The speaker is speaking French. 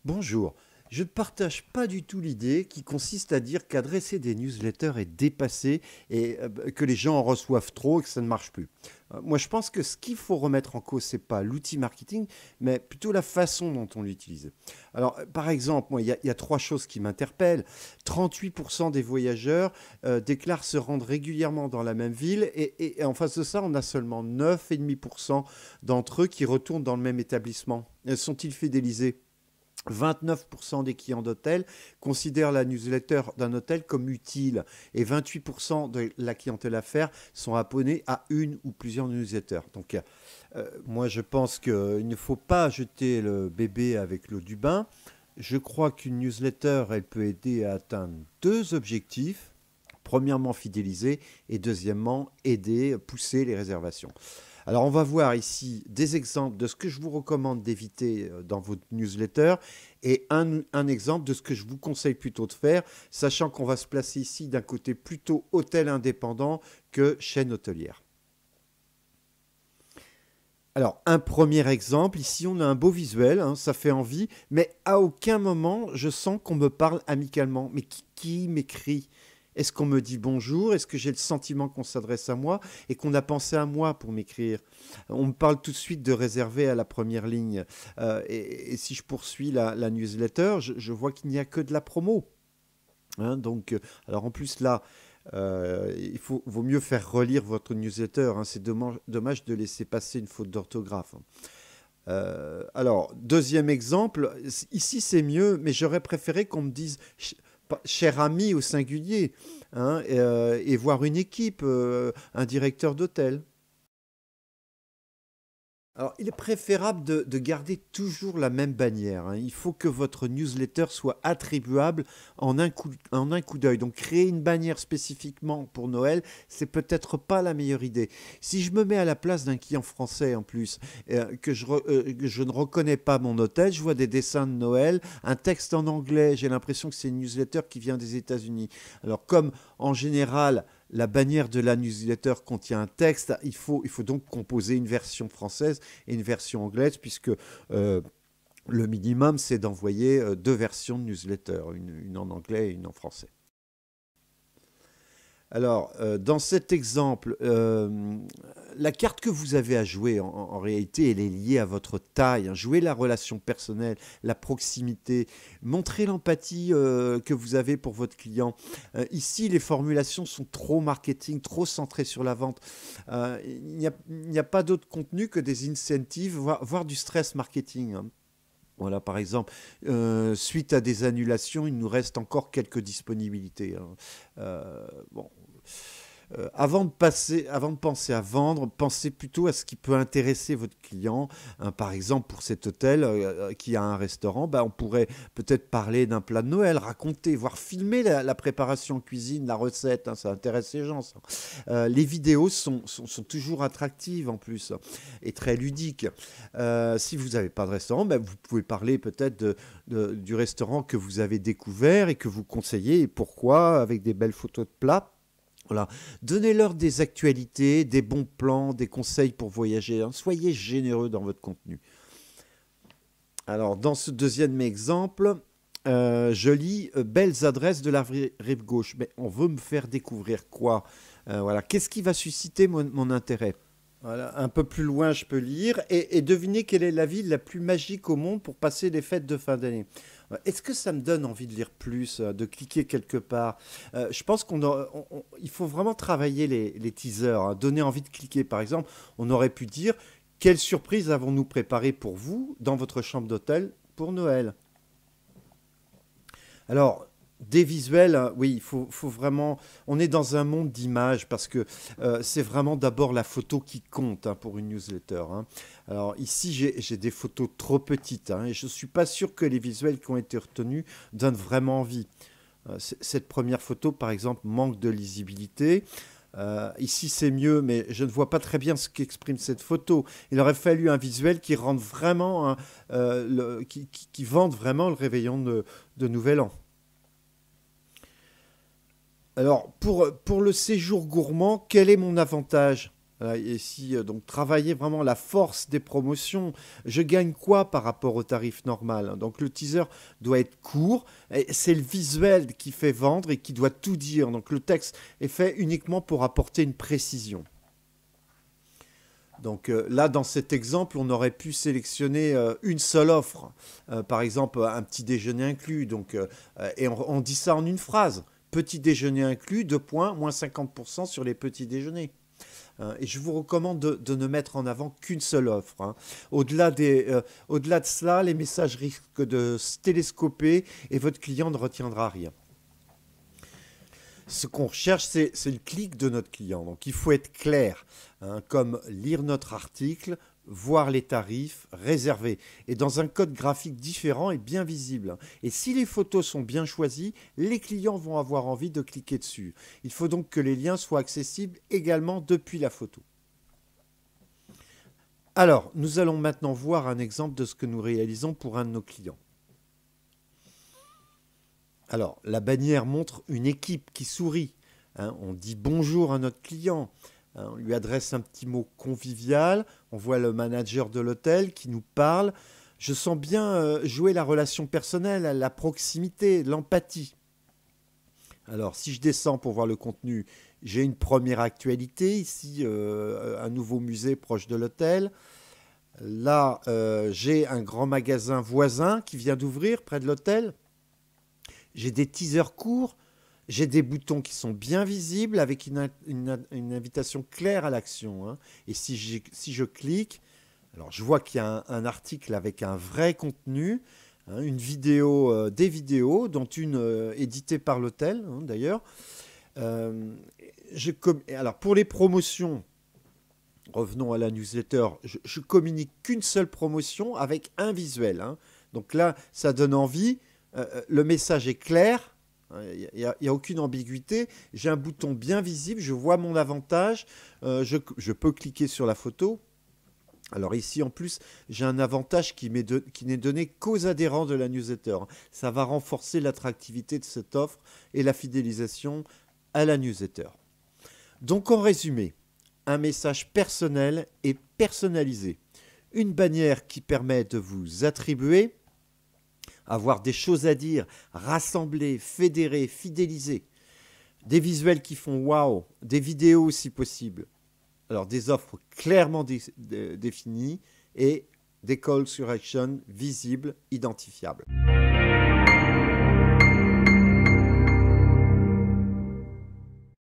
Bonjour. Je ne partage pas du tout l'idée qui consiste à dire qu'adresser des newsletters est dépassé et que les gens en reçoivent trop et que ça ne marche plus. Moi, je pense que ce qu'il faut remettre en cause, c'est pas l'outil marketing, mais plutôt la façon dont on l'utilise. Alors, par exemple, moi, il y a trois choses qui m'interpellent. 38% des voyageurs déclarent se rendre régulièrement dans la même ville et en face de ça, on a seulement 9,5% d'entre eux qui retournent dans le même établissement. Sont-ils fidélisés? 29% des clients d'hôtel considèrent la newsletter d'un hôtel comme utile et 28% de la clientèle affaires sont abonnés à une ou plusieurs newsletters. Donc, moi, je pense qu'il ne faut pas jeter le bébé avec l'eau du bain. Je crois qu'une newsletter, elle peut aider à atteindre deux objectifs. Premièrement, fidéliser et deuxièmement, aider, pousser les réservations. Alors, on va voir ici des exemples de ce que je vous recommande d'éviter dans votre newsletter et un exemple de ce que je vous conseille plutôt de faire, sachant qu'on va se placer ici d'un côté plutôt hôtel indépendant que chaîne hôtelière. Alors, un premier exemple, ici on a un beau visuel, hein, ça fait envie, mais à aucun moment je sens qu'on me parle amicalement. Mais qui m'écrit? Est-ce qu'on me dit bonjour? Est-ce que j'ai le sentiment qu'on s'adresse à moi et qu'on a pensé à moi pour m'écrire? On me parle tout de suite de réserver à la première ligne. Et si je poursuis la newsletter, je vois qu'il n'y a que de la promo. Hein, donc, alors en plus là, vaut mieux faire relire votre newsletter. Hein, c'est dommage de laisser passer une faute d'orthographe. Alors, deuxième exemple, ici c'est mieux, mais j'aurais préféré qu'on me dise cher ami au singulier, hein, et voir une équipe, un directeur d'hôtel. Alors, il est préférable de garder toujours la même bannière. Hein. Il faut que votre newsletter soit attribuable en un coup d'œil. Donc, créer une bannière spécifiquement pour Noël, c'est peut-être pas la meilleure idée. Si je me mets à la place d'un client français en plus, que je ne reconnais pas mon hôtel, je vois des dessins de Noël, un texte en anglais, j'ai l'impression que c'est une newsletter qui vient des États-Unis. Alors, comme en général, la bannière de la newsletter contient un texte. Il faut donc composer une version française et une version anglaise, puisque le minimum, c'est d'envoyer deux versions de newsletter, une en anglais et une en français. Alors, dans cet exemple, la carte que vous avez à jouer, en réalité, elle est liée à votre taille. Hein. Jouez la relation personnelle, la proximité, montrez l'empathie que vous avez pour votre client. Ici, les formulations sont trop marketing, trop centrées sur la vente. Il n'y a pas d'autre contenu que des incentives, voire du stress marketing. Hein. Voilà, par exemple, suite à des annulations, il nous reste encore quelques disponibilités. Hein. Bon. Avant de penser à vendre, pensez plutôt à ce qui peut intéresser votre client. Hein, par exemple, pour cet hôtel qui a un restaurant, bah, on pourrait peut-être parler d'un plat de Noël, raconter, voire filmer la préparation en cuisine, la recette. Hein, ça intéresse les gens. Ça. Les vidéos sont toujours attractives en plus et très ludiques. Si vous n'avez pas de restaurant, bah, vous pouvez parler peut-être du restaurant que vous avez découvert et que vous conseillez et pourquoi, avec des belles photos de plats. Voilà. Donnez-leur des actualités, des bons plans, des conseils pour voyager. Hein. Soyez généreux dans votre contenu. Alors, dans ce deuxième exemple, je lis belles adresses de la rive gauche. Mais on veut me faire découvrir quoi? Voilà. Qu'est-ce qui va susciter mon intérêt? Voilà. Un peu plus loin, je peux lire et deviner quelle est la ville la plus magique au monde pour passer les fêtes de fin d'année. Est-ce que ça me donne envie de lire plus, de cliquer quelque part? Je pense il faut vraiment travailler les teasers, hein, donner envie de cliquer. Par exemple, on aurait pu dire quelle surprise avons-nous préparée pour vous dans votre chambre d'hôtel pour Noël? Alors, des visuels, hein, oui, faut vraiment. On est dans un monde d'images parce que c'est vraiment d'abord la photo qui compte hein, pour une newsletter. Hein. Alors ici, j'ai des photos trop petites hein, et je ne suis pas sûr que les visuels qui ont été retenus donnent vraiment envie. Cette première photo, par exemple, manque de lisibilité. Ici, c'est mieux, mais je ne vois pas très bien ce qu'exprime cette photo. Il aurait fallu un visuel qui rende vraiment, hein, qui vende vraiment le réveillon de Nouvel An. Alors, pour le séjour gourmand, quel est mon avantage? Voilà, et ici, donc travailler vraiment la force des promotions. Je gagne quoi par rapport au tarif normal, hein? Donc le teaser doit être court. C'est le visuel qui fait vendre et qui doit tout dire. Donc le texte est fait uniquement pour apporter une précision. Donc là, dans cet exemple, on aurait pu sélectionner une seule offre. Par exemple, un petit déjeuner inclus. Donc, et on dit ça en une phrase. Petit déjeuner inclus, 2 points, moins 50% sur les petits déjeuners. Et je vous recommande de ne mettre en avant qu'une seule offre, hein. Au-delà de cela, les messages risquent de se télescoper et votre client ne retiendra rien. Ce qu'on recherche, c'est le clic de notre client. Donc il faut être clair, hein, comme lire notre article, voir les tarifs, réserver. Et dans un code graphique différent et bien visible, hein. Et si les photos sont bien choisies, les clients vont avoir envie de cliquer dessus. Il faut donc que les liens soient accessibles également depuis la photo. Alors, nous allons maintenant voir un exemple de ce que nous réalisons pour un de nos clients. Alors, la bannière montre une équipe qui sourit, hein. On dit bonjour à notre client, hein. On lui adresse un petit mot convivial. On voit le manager de l'hôtel qui nous parle. Je sens bien jouer la relation personnelle, la proximité, l'empathie. Alors, si je descends pour voir le contenu, j'ai une première actualité. Ici, un nouveau musée proche de l'hôtel. Là, j'ai un grand magasin voisin qui vient d'ouvrir près de l'hôtel. J'ai des teasers courts, j'ai des boutons qui sont bien visibles avec une invitation claire à l'action, hein. Et si je clique, alors je vois qu'il y a un article avec un vrai contenu, hein, une vidéo, des vidéos, dont une éditée par l'hôtel, hein, d'ailleurs. Euh, alors pour les promotions, revenons à la newsletter, je communique qu'une seule promotion avec un visuel, hein. Donc là, ça donne envie. Le message est clair, il n'y a aucune ambiguïté. J'ai un bouton bien visible, je vois mon avantage, je peux cliquer sur la photo. Alors ici, en plus, j'ai un avantage qui n'est donné qu'aux adhérents de la newsletter. Ça va renforcer l'attractivité de cette offre et la fidélisation à la newsletter. Donc en résumé, un message personnel et personnalisé. Une bannière qui permet de vous attribuer, avoir des choses à dire, rassembler, fédérer, fidéliser. Des visuels qui font waouh, des vidéos si possible. Alors des offres clairement définies et des calls to action visibles, identifiables.